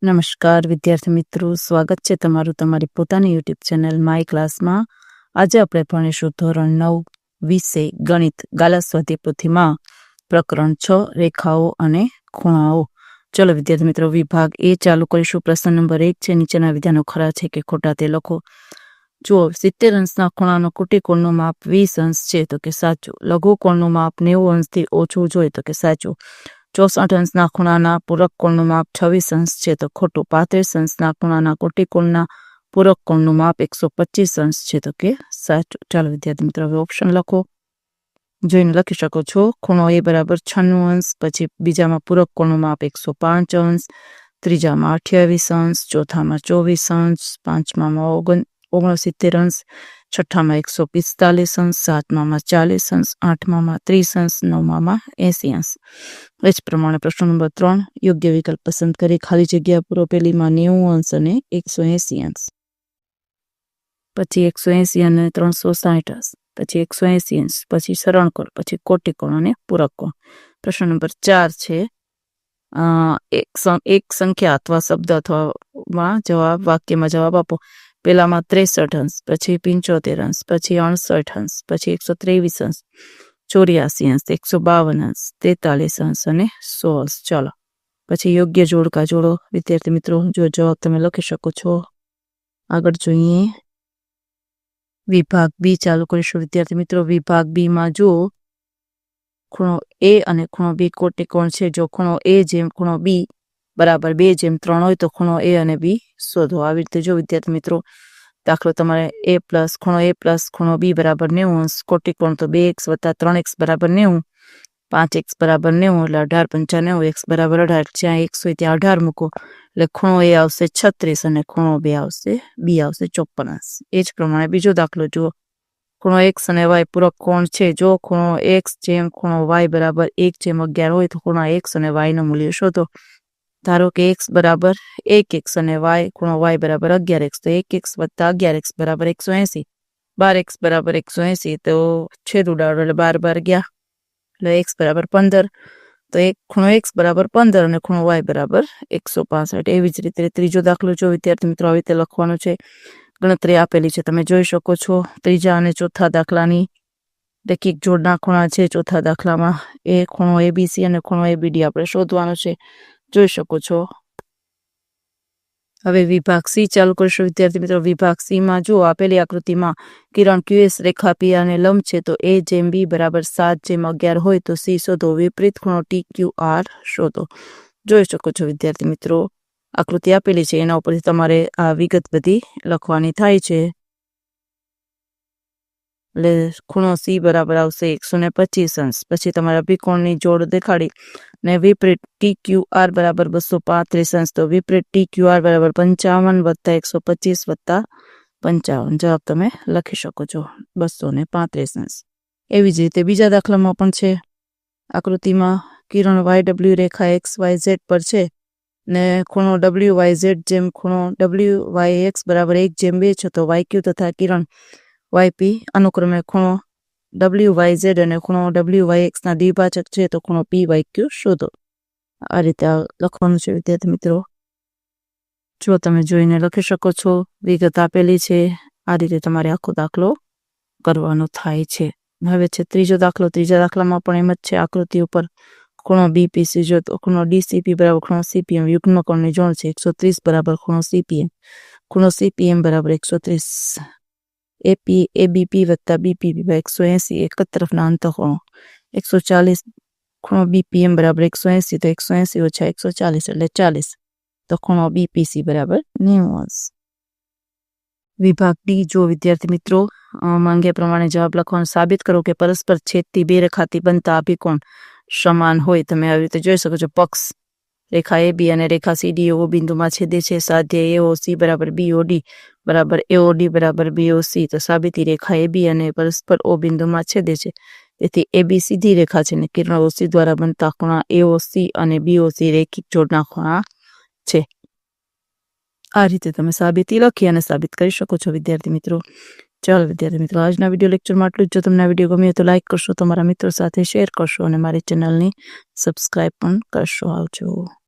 નમસ્કાર વિદ્યાર્થી મિત્રો, સ્વાગત છે તમારું તમારી પોતાની યુટ્યુબ ચેનલ માય ક્લાસમાં. આજે આપણે ભણીશું ધોરણ 9 વિષય ગણિત ગાલા સ્વાધ્યાય પોથીમાં પ્રકરણ 6 રેખાઓ અને ખૂણાઓ. ચલો વિદ્યાર્થી મિત્રો, વિભાગ એ ચાલુ કરીશું. પ્રશ્ન નંબર 1 છે, નીચેના વિધાનો ખરા છે કે ખોટા તે લખો. જુઓ, 70 અંશના ખૂણાનો કુટીકોણનું માપ 20 અંશ છે તો કે સાચું. લઘુકોણનું માપ 90 અંશથી ઓછું જોઈએ તો કે સાચું. 64 અંશના ખૂણાના પૂરક કોણનું માપ 26 અંશ છે તો ખોટું. 35 અંશના ખૂણાના કોટિકોણના પૂરક કોણનું માપ 125 અંશ છે તો કે સાચું. ચાલો વિદ્યાર્થી મિત્રો, હવે ઓપ્શન લખો. જોઈને લખી શકો છો. ખૂણો એ બરાબર 96 અંશ, પછી બીજામાં પૂરક કોણનું માપ 105 અંશ, ત્રીજામાં 28 અંશ, ચોથામાં 24 અંશ, પાંચમામાં 69 અંશ, છઠ્ઠામાં 145 અંશ, સાતમામાં 40 અંશ, આઠમામાં 30 અંશ, નવમામાં 80 અંશ. એ જ પ્રમાણે પ્રશ્ન નંબર 3, યોગ્ય વિકલ્પ પસંદ કરી ખાલી જગ્યા પૂરો. પેલીમાં 90 અંશ અને 180 અંશ, પછી 180 અને 360 અંશ, પછી 180 અંશ, પછી સરણ કોણ, પછી કોટિકોણ અને પૂરક કોણ. પ્રશ્ન નંબર 4 છે, એક સંખ્યા અથવા શબ્દ અથવા જવાબ વાક્યમાં જવાબ આપો. પેલામાં 63 અંશ, પછી 75 અંશ, પછી 68 અંશ, પછી 123 અંશ, 84 અંશ, 152 અંશ, 43 અંશ અને 100 અંશ. ચાલો પછી યોગ્ય જોડકા જોડો. વિદ્યાર્થી મિત્રો, જો જવાબ તમે લખી શકો છો. આગળ જોઈએ, વિભાગ બી ચાલુ કરીશું. વિદ્યાર્થી મિત્રો, વિભાગ બી માં જો ખૂણો એ અને ખૂણો બી કોટિકોણ છે. જો ખૂણો એ જેમ ખૂણો બી બરાબર 2:3 હોય તો ખૂણો એ અને બી શોધો. આવી રીતે જો વિદ્યાર્થી મિત્રો, દાખલો તમારે ખૂણો એ પ્લસ ખૂણો બી બરાબર 90 અંશ, કોટિકોણ તો 2x + 3x બરાબર 90, 5x બરાબર 90 એટલે 18 × 5 90, x બરાબર 18. જ્યાં x હોય ત્યાં 18 મૂકો એટલે ખૂણો એ આવશે 36 અને ખૂણો બી આવશે 54 અંશ. એ જ પ્રમાણે બીજો દાખલો જુઓ. ખૂણો x અને y પૂરક કોણ છે. જો ખૂણો x જેમ ખૂણો y બરાબર 1/11 હોય તો ખૂણા x અને y નું મૂલ્ય શોધો. ધારો કે x બરાબર 1x અને ખૂણો y બરાબર 11x, તો 1x + 11x બરાબર 180. 12x બરાબર 180 તો છેદ ઉડાડો એટલે 12 ગયા એટલે x બરાબર 15. તો ખૂણો x બરાબર 15 અને ખૂણો y બરાબર 165. એવી જ રીતે ત્રીજો દાખલો જો વિદ્યાર્થી મિત્રો, આવી રીતે લખવાનો છે. ગણતરી આપેલી છે, તમે જોઈ શકો છો. ત્રીજા અને ચોથા દાખલાની રેખિક જોડના ખૂણા છે. ચોથા દાખલામાં એ ખૂણો ABC અને ખૂણો ABD આપણે શોધવાનો છે, જોઈ શકો છો. હવે વિભાગ સી ચાલુ કરીશું. વિદ્યાર્થી મિત્રો, વિભાગ સી માં જો આપેલી આકૃતિમાં કિરણ QS રેખા P અને લંબ છે તો A જેમ B બરાબર 7/11 હોય તો C શોધો. વિપરીત ખૂણો TQR શોધો. જોઈ શકો છો વિદ્યાર્થી મિત્રો, આકૃતિ આપેલી છે, એના ઉપરથી તમારે આ વિગત બધી લખવાની થાય છે. એટલે ખૂણો C બરાબર આવશે 125 અંશ. પછી તમારા અભિકોણની જોડ દેખાડી ને વિપરીત TQR બરાબર 235 અંશ, તો વિપરીત TQR બરાબર 55 + 125 + 55. જવાબ તમે લખી શકો છો 235 અંશ. એવી જ રીતે બીજા દાખલામાં પણ છે. આકૃતિમાં કિરણ YW રેખા XYZ પર છે ને ખૂણો WYZ જેમ ખૂણો WYX બરાબર 1/2 છે તો YQ તથા કિરણ YP અનુક્રમે ખૂણો WYZ અને ખૂણો WYX ના દ્વિભાજક છે તો ખૂણો PYQ શોધો. આ રીતે લખવાનું છે વિદ્યાર્થી મિત્રો. જો તમે જોઈને લખી શકો છો, વિગત આપેલી છે. આ રીતે તમારે આખો દાખલો કરવાનો થાય છે. હવે છે ત્રીજો દાખલો. ત્રીજા દાખલામાં પણ એમ જ છે. આકૃતિ ઉપર ખૂણો BPC જો તો ખૂણો DCP બરાબર ખૂણો CPM યુગ્મ કોણની જોડ છે. 130 બરાબર ખૂણો CPM, ખૂણો CPM બરાબર 130. ABP + BPP / 180 એક જ તરફના અંતઃકોણો. 140 ખૂણો BPM બરાબર 180 તો 180 - 140 એટલે 40, તો ખૂણો BPC બરાબર 90 અંશ. વિભાગ ડી જો વિદ્યાર્થી મિત્રો, માંગ્યા પ્રમાણે જવાબ લખવાનું. સાબિત કરો કે પરસ્પર છેદતી બે રેખાથી બનતા અભિકોણ સમાન હોય. તમે આવી રીતે જોઈ શકો છો. પક્ષ રેખા AB અને રેખા CD O બિંદુમાં છેદે છે. સાધ્ય AOC બરાબર BOD બરાબર AOD બરાબર BOC. તો સાબિતી રેખા AB અને પરસ્પર O બિંદુમાં છેદે છે, તેથી AB સીધી રેખા છે ને કિરણ OC દ્વારા બનતા ખૂણા AOC અને BOC રેખિક જોડના ખૂણા છે. આ રીતે તમે સાબિતી લખી અને સાબિત કરી શકો છો વિદ્યાર્થી મિત્રો. ચાલો વિદ્યાર્થી મિત્રો, આજના વિડીયો લેક્ચરમાં આટલું જ. જો તમને આ વિડીયો ગમ્યો તો લાઇક કરશો, તમારા મિત્રો સાથે શેર કરશો અને મારી ચેનલની સબસ્ક્રાઈબ પણ કરશો. આવજો.